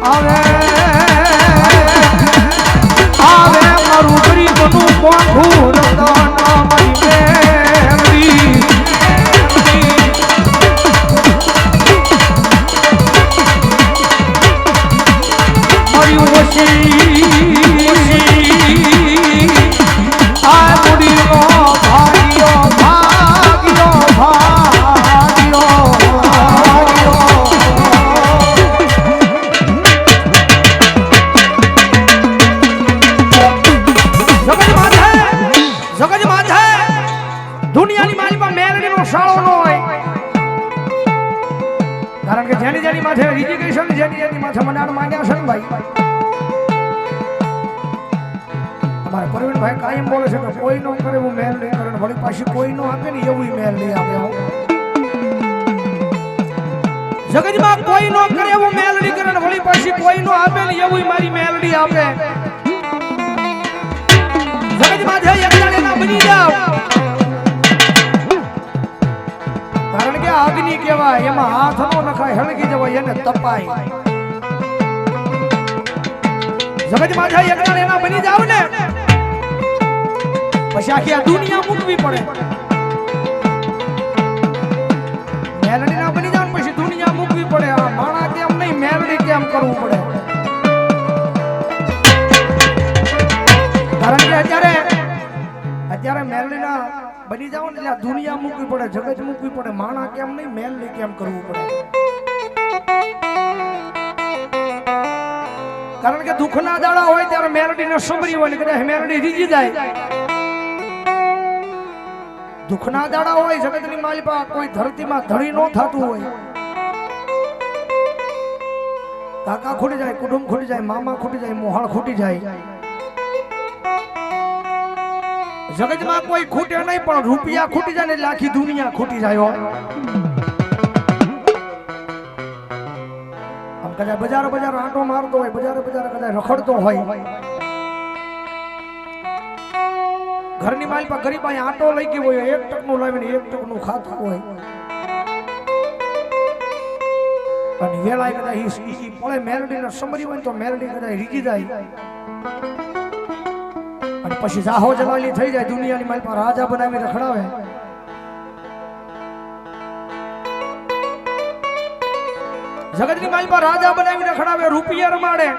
આવે આવે મારું ગરીબનું મોઢું રતન મારી મેલડી મારી ઓછી આ મુડીનો ભાગ્યો ભાગ્યો ભાગ્યો દુનિયાની માલિકમાં મેલડીનો શાળો ન હોય કારણ કે જેની જેની માથે રિજિગ્નેશન જેની જેની માથે મનાણ માંગ્યા છે ને ભાઈ અમારે પ્રવીણભાઈ કાયમ બોલે છે કે કોઈ નો કરે એવું મેલડી કરે વળી પાછી કોઈ નો આપે ને એવું મેલડી આપે જગતમાં કોઈ નો કરે એવું મેલડી કરે ને વળી પાછી કોઈ નો આપે ને એવું મારી મેલડી આપે જગતમાં જે એકલાને ના બની જાવ કારણ કે અગ્નિ કહેવાય એમાં હાથ નો નખાય હળગી જવાય એને તપાય જગતમાં જે એકલાને ના બની જાવ ને પછી આખી આ દુનિયા મૂકવી પડે મેલડી ના બની જાવ પછી દુનિયા મૂકવી પડે આ માણા કેમ નહીં મેલડી કેમ કરવું પડે કારણ કે અત્યારે મેલડી ના બની જાવ ને એટલે દુનિયા મૂકવી પડે જગત મૂકવી પડે માણા કેમ નહીં મેલડી કેમ કરવું પડે કારણ કે દુઃખના દાડા હોય ત્યારે મેલડી ને સમરી હોય ને કદાચ મેલડી રીજી જાય દુઃખના દાડા હોય જગતની માલિકા કોઈ ધરતીમાં ધણી નો થતું હોય કાકા ખૂટી જાય કુટુંબ ખૂટી જાય મામા ખૂટી જાય મોહાળ ખૂટી જાય જગતમાં કોઈ ખૂટે નહીં પણ રૂપિયા ખૂટી જાય ને એટલે આખી દુનિયા ખૂટી જાય આમ કદાચ બજાર આંટો મારતો હોય બજાર કદાચ રખડતો હોય ઘરની માલ પર ગરીબ આંટો લઈ ગયો હોય 1 ટકનું લાવીને 1 ટકનું ખાતું હોય અને વેળાએ કદાચ ઈ પડે મેલડીને સમરી હોય તો મેલડી કદાચ રીજી જાય અને પછી જાહો જલાલી થઈ જાય દુનિયાની માલ પર રાજા બનાવી રખડાવે જગતની માલ પર રાજા બનાવી રખડાવે રૂપિયા રમાડે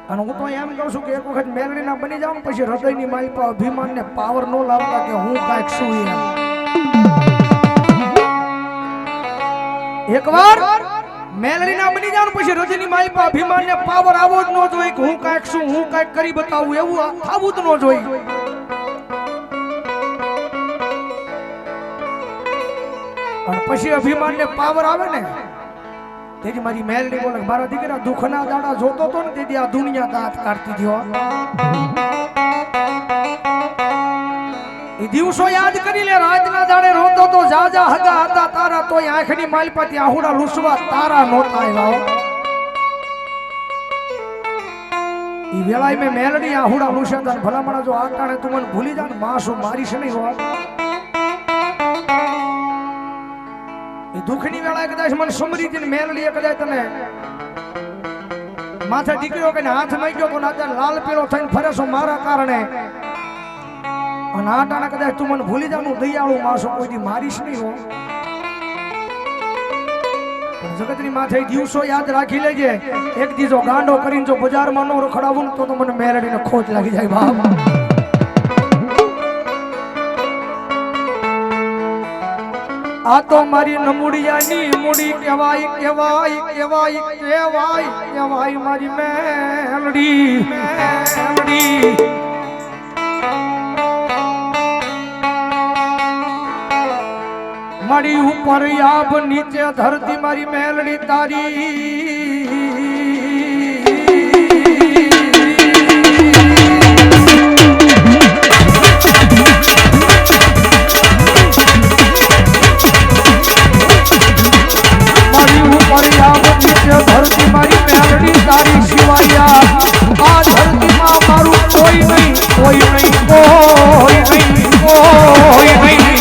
અને હું તો એમ કહું છું કે એક વખત મેલડી ના બની જાવ પછી હૃદયની માલ પર અભિમાન ને પાવર નો લાવતા કે હું કાંઈક છું એકવાર મેલડી ના બની જાવ પછી હૃદયની માલ પર અભિમાન ને પાવર આવો જ ન જોઈએ કે હું કાંઈક છું હું કાંઈક કરી બતાવું એવું થવું જ ન જોઈએ અને પછી અભિમાન ને પાવર આવે ને તેથી મારી મેલડી બોલે મારા દીકરા દુઃખના દાડા જોતો તો ને તેથી આ દુનિયા દાંત કાઢતી થયો એ દિવસો યાદ કરી લે રાતના દાડે રોતો તો જાજા હગા હતા તારા તોય આંખની માલપાતી આહુડા લૂસવા તારા નહોતા આવ્યા ઈ વેળાએ મેં મેલડી આહુડા લૂસ્યા ભલામણા જો આ કારણે તું મને ભૂલી જા ને માસુ મારીશ નહીં હો દુઃખની વેળાએ કદાચ મને સમરી હતી મેલડીએ કદાચ તને માથે દીકરીઓ કઈ હાથ માં ગયો તો ના લાલ પીળો થઈને ફરે છો મારા કારણે અને આ ટાણે કદાચ તું મને ભૂલી જાનું દયાળુ માણસો કોઈ મારીશ નહીં હો જગતની માથે દિવસો યાદ રાખી લેજે એક દીજો ગાંડો કરીને જો બજારમાં નો રખડાવું તો મને મેલડીને ખોટ લાગી જાય બાપ આ તો મારી નમુડિયાની મુડી કહેવાય કહેવાય કહેવાય કહેવાય કહેવાય મારી મેલડી મારી ઉપર આબ નીચે ધરતી મારી મેલડી તારી ધરતી મારી મેલડી તારી શિવાયા આ ધરતીમાં મારું કોઈ નહીં કોઈ નહીં કોઈ નહીં કોઈ નહીં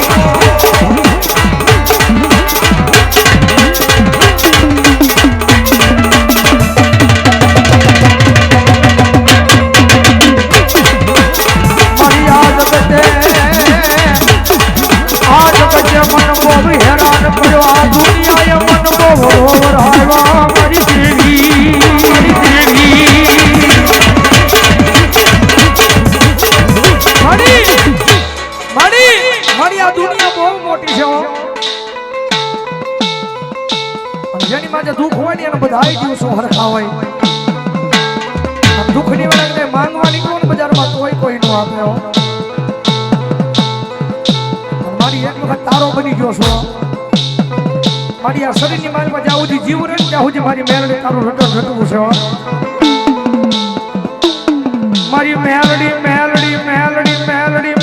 જેની માથે દુઃખ હોય ને એને બધાય દિવસો હરખા હોય દુઃખની વળગને માંગવા નીકળો ને બજારમાં તોય કોઈ નો આપે હો મારી એક વખત તારો બની ગયો છો મારી આ શરીરની માલમાં જ્યાં સુધી જીવ રહે ત્યાં સુધી મારી મેલડી તારું રટવું છે મારી મેલડી મેલડી મેલડી મેલડી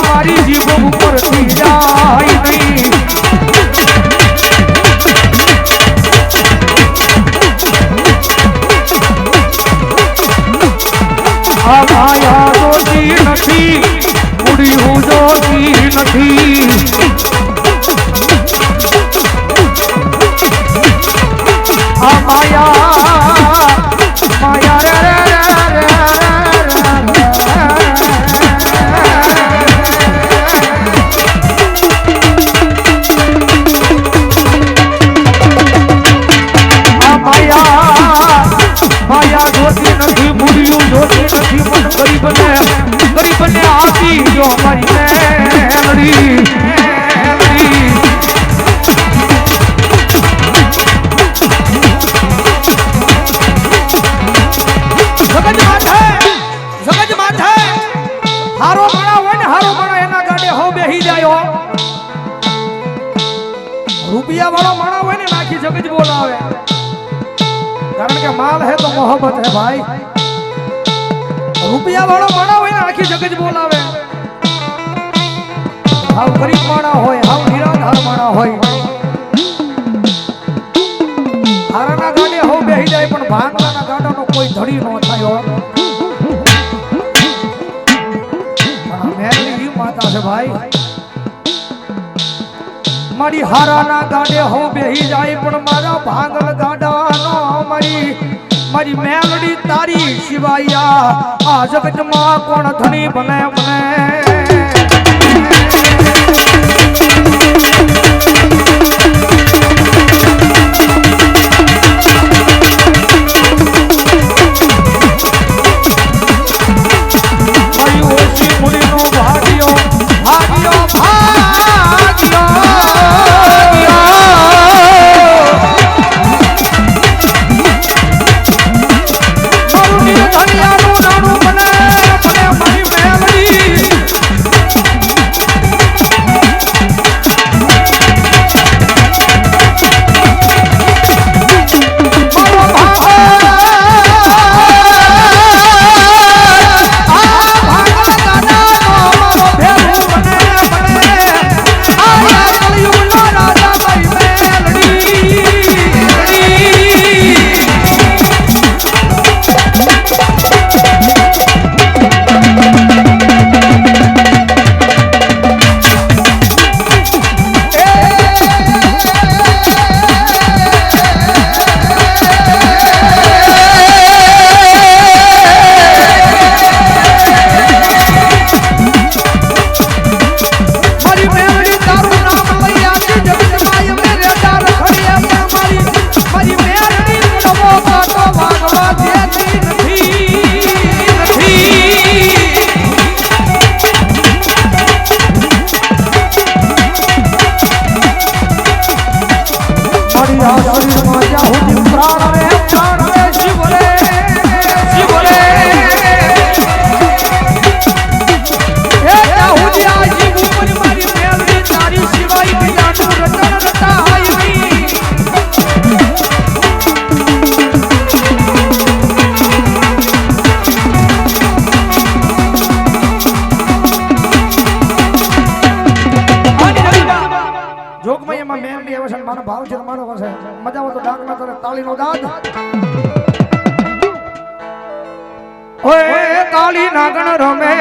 મારી જીભ ઉપરથી જાય નહીં આ માયા જોતી નથી ઉડી હું જોતી નથી આ માયા ગરીબને આપી જો મારી મેલડી જગજ માથે હારો માણા હોય ને હારો માણા એના ગાડે હો બેહી જાય રૂપિયા વાળો માણા હોય ને નાખી જગજ બોલાવે કારણ કે માલ હે તો મોહબ્બત હે ભાઈ રૂપિયા વાળો માણા હોય ને આખી જગત બોલાવે હાવ ગરીબ માણા હોય હાવ નિરાધાર માણા હોય હારાના ગાડે હો બેહી જાય પણ ભાંગલાના ગાડાનો કોઈ ધડી ન થાય પણ મેલડી ઈ માતા છે ભાઈ મારી હારાના ગાડે હો બેહી જાય પણ મારા ભાંગલ ગાડાનો મારી મેલડી તારી શિવાયા આ જગતમાં કોણ ધણી બને બને મજા આવે તો ડાક ના કરે તાળીનો દાદ ઓય તાળી નાગણ રમે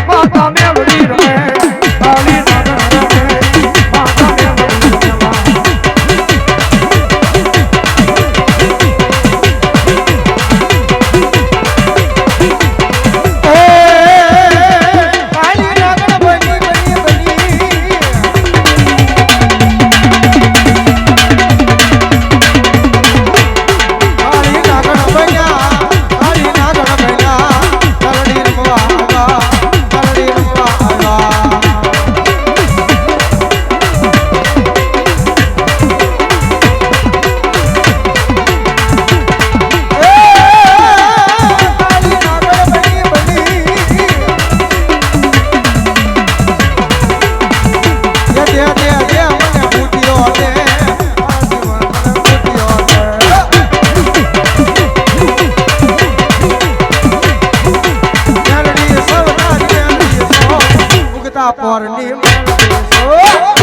માતા મેલડી રમે તાળી નાગણ રમે માતા મેલડી રમે બેટા પોરની મેલ બેસો